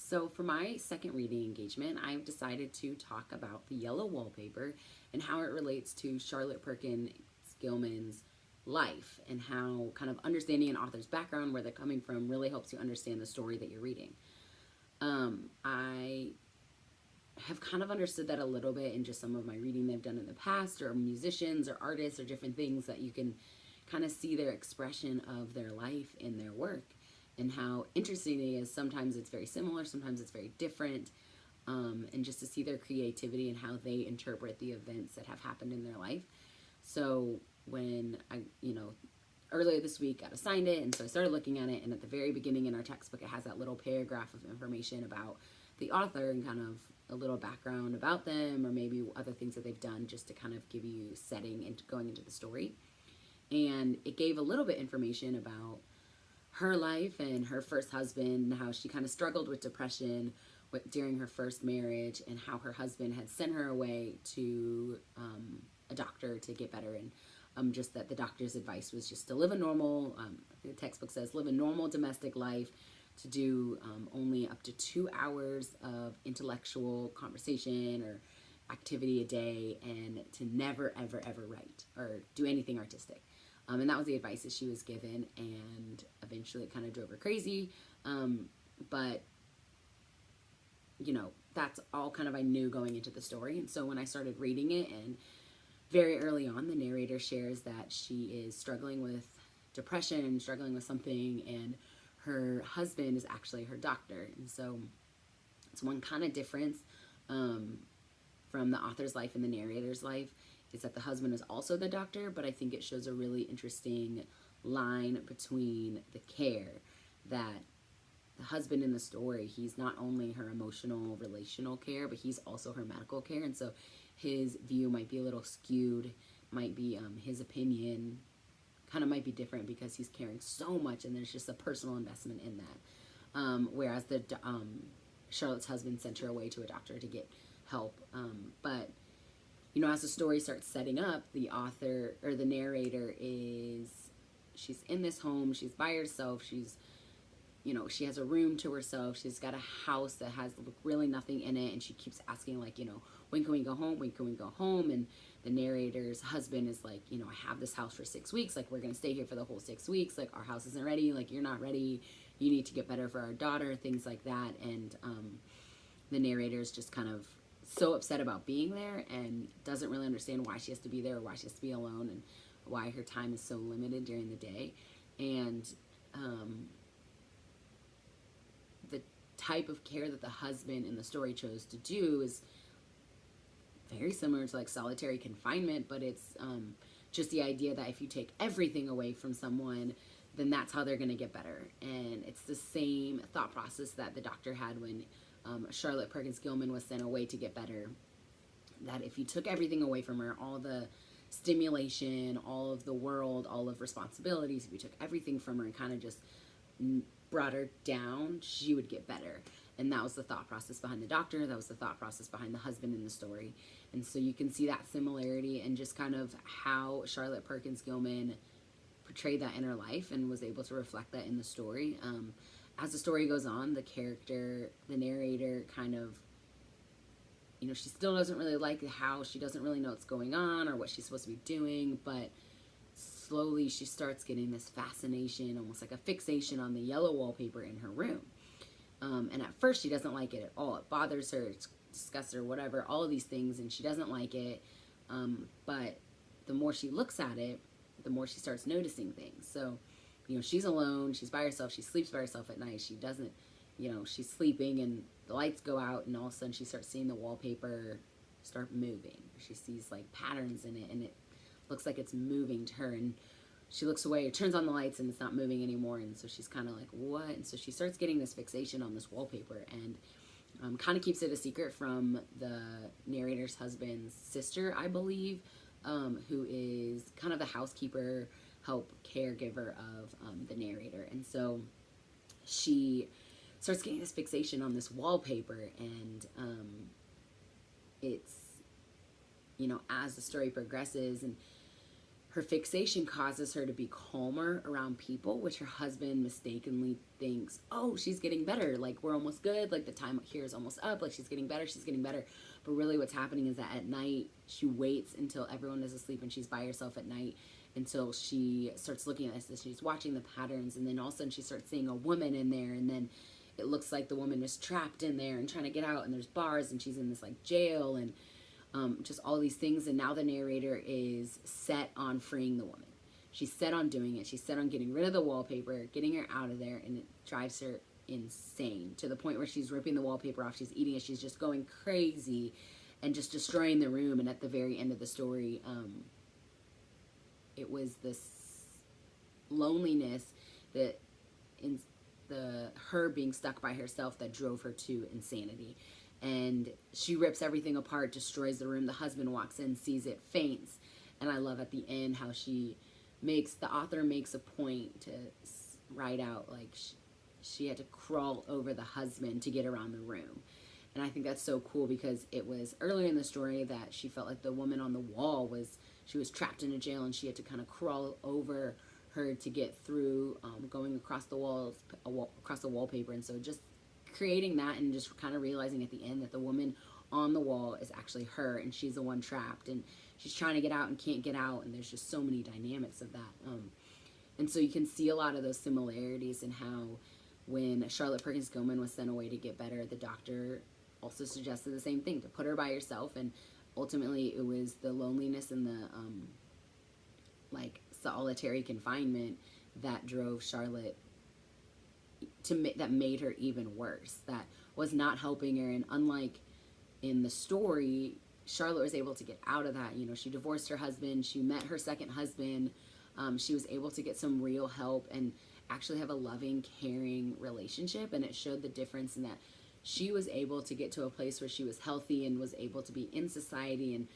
So for my second reading engagement, I've decided to talk about the yellow wallpaper and how it relates to Charlotte Perkins Gilman's life, and how kind of understanding an author's background, where they're coming from, really helps you understand the story that you're reading. I have kind of understood that a little bit in just some of my reading they've done in the past, or musicians or artists or different things, that you can kind of see their expression of their life in their work, and how interesting it is. Sometimes it's very similar, sometimes it's very different, and just to see their creativity and how they interpret the events that have happened in their life. So when I, earlier this week got assigned it, and so I started looking at it, and at the very beginning in our textbook it has that little paragraph of information about the author and kind of a little background about them, or maybe other things that they've done, just to kind of give you setting and going into the story. And it gave a little bit information about her life and her first husband, how she kind of struggled with depression during her first marriage, and how her husband had sent her away to a doctor to get better, and just that the doctor's advice was just to live a normal, the textbook says, live a normal domestic life, to do only up to 2 hours of intellectual conversation or activity a day, and to never, ever, ever write or do anything artistic. And that was the advice that she was given, and eventually it kind of drove her crazy. But, that's all kind of I knew going into the story. And so when I started reading it, and very early on, the narrator shares that she is struggling with depression, struggling with something, and her husband is actually her doctor. And so it's one kind of difference from the author's life and the narrator's life, is that the husband is also the doctor, but I think it shows a really interesting line between the care that the husband in the story, he's not only her emotional, relational care, but he's also her medical care. And so his view might be a little skewed, might be his opinion kind of might be different, because he's caring so much, and there's just a personal investment in that. Whereas Charlotte's husband sent her away to a doctor to get help. But as the story starts setting up, the author or the narrator she's in this home, she's by herself, she has a room to herself, she's got a house that has really nothing in it, and she keeps asking, when can we go home? When can we go home? And the narrator's husband is like, I have this house for 6 weeks, we're gonna stay here for the whole 6 weeks, our house isn't ready, you're not ready, you need to get better for our daughter, things like that. And the narrator's just kind of so upset about being there, and doesn't really understand why she has to be there, or why she has to be alone, and why her time is so limited during the day. And the type of care that the husband in the story chose to do is very similar to solitary confinement, but it's just the idea that if you take everything away from someone, then that's how they're going to get better. And it's the same thought process that the doctor had when Charlotte Perkins Gilman was sent away to get better, that if you took everything away from her, all the stimulation, all of the world, all of responsibilities, if you took everything from her and kind of just brought her down, she would get better. And that was the thought process behind the doctor, that was the thought process behind the husband in the story. And so you can see that similarity, and just kind of how Charlotte Perkins Gilman portrayed that in her life and was able to reflect that in the story. As the story goes on, the narrator kind of, she still doesn't really like how she doesn't really know what's going on or what she's supposed to be doing, but slowly she starts getting this fascination, almost like a fixation, on the yellow wallpaper in her room. And at first she doesn't like it at all. It bothers her, it disgusts her, whatever, all of these things, and she doesn't like it. But the more she looks at it, the more she starts noticing things. So, she's alone, she's by herself, she sleeps by herself at night, she doesn't, she's sleeping and the lights go out, and all of a sudden she starts seeing the wallpaper start moving. She sees patterns in it, and it looks like it's moving to her, and she looks away, turns on the lights, and it's not moving anymore. And so she's kind of like, what? And so she starts getting this fixation on this wallpaper, and kind of keeps it a secret from the narrator's husband's sister, I believe, who is kind of the housekeeper, caregiver of the narrator. And so she starts getting this fixation on this wallpaper, and it's, as the story progresses, and her fixation causes her to be calmer around people, which her husband mistakenly thinks, oh, she's getting better. Like, we're almost good. Like, the time here is almost up. Like, she's getting better. She's getting better. But really what's happening is that at night, she waits until everyone is asleep and she's by herself at night until she starts looking at this. She's watching the patterns. And then all of a sudden she starts seeing a woman in there. And then it looks like the woman is trapped in there and trying to get out. And there's bars and she's in this, like, jail and just all these things. And now the narrator is set on freeing the woman. She's set on doing it. She's set on getting rid of the wallpaper, getting her out of there, and it drives her insane to the point where she's ripping the wallpaper off. She's eating it. She's just going crazy and just destroying the room. And at the very end of the story, it was this loneliness that in her being stuck by herself that drove her to insanity. And she rips everything apart, destroys the room. The husband walks in, sees it, faints. And I love at the end how the author makes a point to write out, like, she had to crawl over the husband to get around the room. And I think that's so cool because it was earlier in the story that she felt like the woman on the wall she was trapped in a jail and she had to kind of crawl over her to get through, going across the wallpaper. And so just creating that and just kind of realizing at the end that the woman on the wall is actually her and she's the one trapped and she's trying to get out and can't get out, and there's just so many dynamics of that. And so you can see a lot of those similarities in how when Charlotte Perkins Gilman was sent away to get better, the doctor also suggested the same thing, to put her by herself, and ultimately it was the loneliness and the like solitary confinement that drove Charlotte that made her even worse, that was not helping her. And unlike in the story, Charlotte was able to get out of that. You know, she divorced her husband, she met her second husband, she was able to get some real help and actually have a loving, caring relationship. And it showed the difference in that she was able to get to a place where she was healthy and was able to be in society and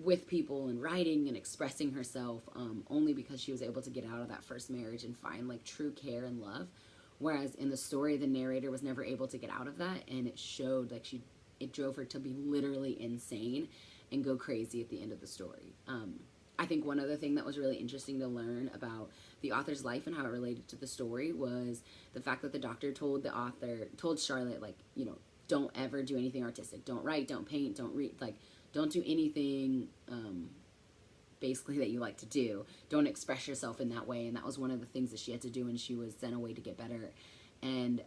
with people and writing and expressing herself, only because she was able to get out of that first marriage and find, like, true care and love. Whereas in the story, the narrator was never able to get out of that, and it showed, like, it drove her to be literally insane and go crazy at the end of the story. I think one other thing that was really interesting to learn about the author's life and how it related to the story was the fact that the doctor told Charlotte, like, you know, don't ever do anything artistic. Don't write, don't paint, don't read, like, don't do anything basically that you like to do. Don't express yourself in that way. And that was one of the things that she had to do when she was sent away to get better. And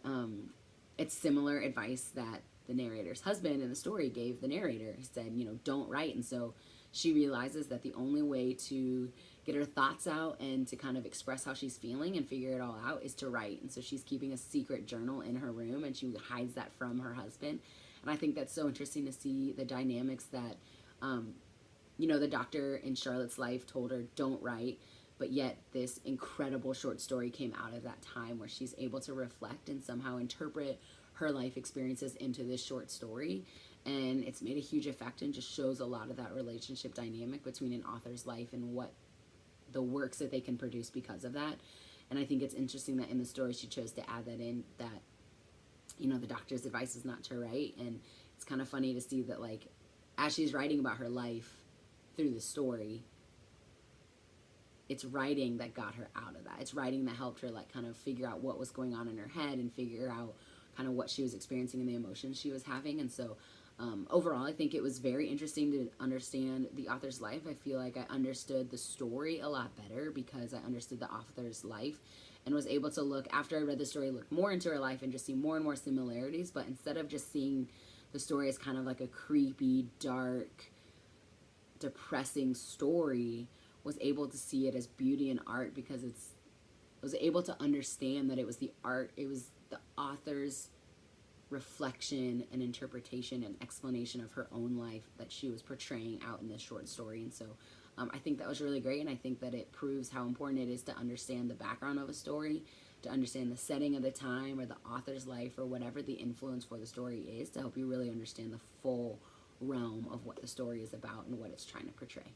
it's similar advice that the narrator's husband in the story gave the narrator. He said, you know, don't write. And so she realizes that the only way to get her thoughts out and to kind of express how she's feeling and figure it all out is to write. And so she's keeping a secret journal in her room and she hides that from her husband. And I think that's so interesting to see the dynamics that, you know, the doctor in Charlotte's life told her, don't write, but yet this incredible short story came out of that time where she's able to reflect and somehow interpret her life experiences into this short story. And it's made a huge effect and just shows a lot of that relationship dynamic between an author's life and what the works that they can produce because of that. And I think it's interesting that in the story she chose to add that in, that, you know, the doctor's advice is not to write. And it's kind of funny to see that, like, as she's writing about her life through the story, it's writing that got her out of that. It's writing that helped her, like, kind of figure out what was going on in her head and figure out kind of what she was experiencing and the emotions she was having. And so overall, I think it was very interesting to understand the author's life. I feel like I understood the story a lot better because I understood the author's life and was able to look, after I read the story, look more into her life and just see more and more similarities. But instead of just seeing the story as kind of like a creepy, dark, depressing story, was able to see it as beauty and art because I was able to understand that it was the art, it was the author's reflection and interpretation and explanation of her own life that she was portraying out in this short story. And so I think that was really great, and I think that it proves how important it is to understand the background of a story, to understand the setting of the time or the author's life or whatever the influence for the story is, to help you really understand the full realm of what the story is about and what it's trying to portray.